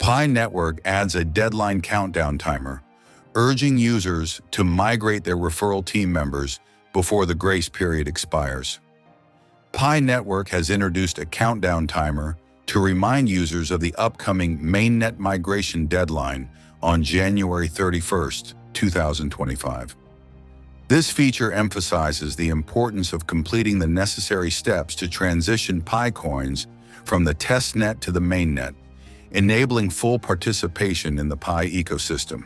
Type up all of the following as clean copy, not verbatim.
PiNetwork adds a deadline countdown timer, urging users to migrate their referral team members before the grace period expires. PiNetwork has introduced a countdown timer to remind users of the upcoming Mainnet migration deadline on January 31st, 2025. This feature emphasizes the importance of completing the necessary steps to transition Pi coins from the testnet to the mainnet, enabling full participation in the Pi ecosystem.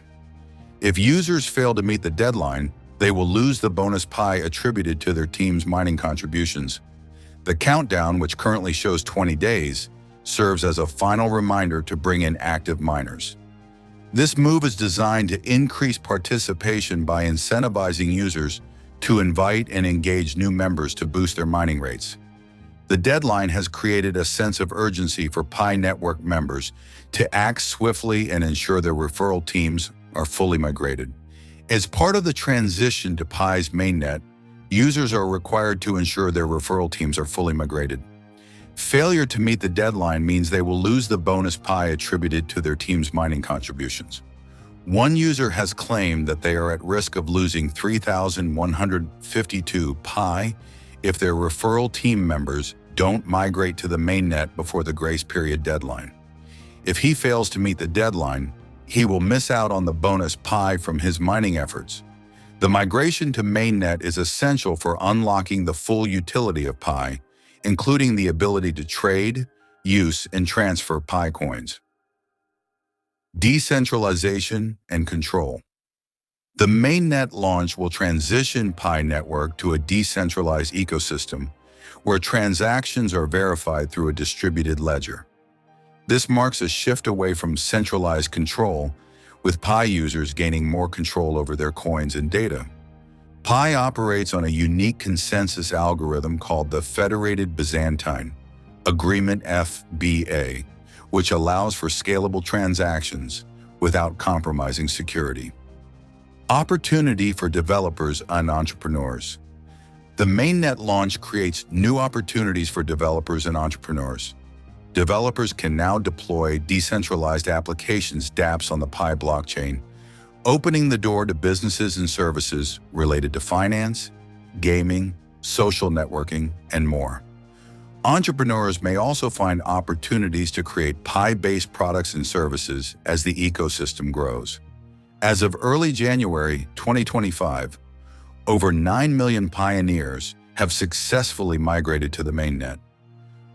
If users fail to meet the deadline, they will lose the bonus Pi attributed to their team's mining contributions. The countdown, which currently shows 20 days, serves as a final reminder to bring in active miners. This move is designed to increase participation by incentivizing users to invite and engage new members to boost their mining rates. The deadline has created a sense of urgency for PiNetwork members to act swiftly and ensure their referral teams are fully migrated. As part of the transition to Pi's mainnet, users are required to ensure their referral teams are fully migrated. Failure to meet the deadline means they will lose the bonus Pi attributed to their team's mining contributions. One user has claimed that they are at risk of losing 3,152 Pi if their referral team members don't migrate to the mainnet before the grace period deadline. If he fails to meet the deadline, he will miss out on the bonus Pi from his mining efforts. The migration to mainnet is essential for unlocking the full utility of Pi, including the ability to trade, use, and transfer Pi coins. Decentralization and control. The mainnet launch will transition PiNetwork to a decentralized ecosystem where transactions are verified through a distributed ledger. This marks a shift away from centralized control, with Pi users gaining more control over their coins and data. Pi operates on a unique consensus algorithm called the Federated Byzantine Agreement (FBA), which allows for scalable transactions without compromising security. Opportunity for developers and entrepreneurs. The mainnet launch creates new opportunities for developers and entrepreneurs. Developers can now deploy decentralized applications (dApps) on the Pi blockchain, opening the door to businesses and services related to finance, gaming, social networking, and more. Entrepreneurs may also find opportunities to create Pi-based products and services as the ecosystem grows. As of early January 2025, over 9 million pioneers have successfully migrated to the mainnet.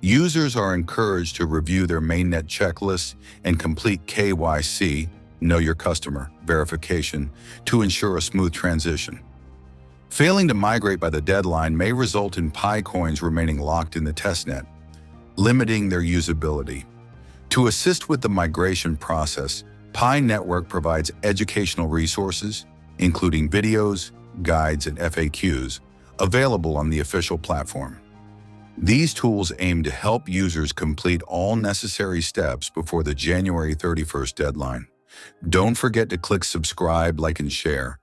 Users are encouraged to review their mainnet checklists and complete KYC, Know Your Customer, verification to ensure a smooth transition. Failing to migrate by the deadline may result in Pi coins remaining locked in the testnet, limiting their usability. To assist with the migration process, PiNetwork provides educational resources, including videos, guides, and FAQs, available on the official platform. These tools aim to help users complete all necessary steps before the January 31st deadline. Don't forget to click subscribe, like, and share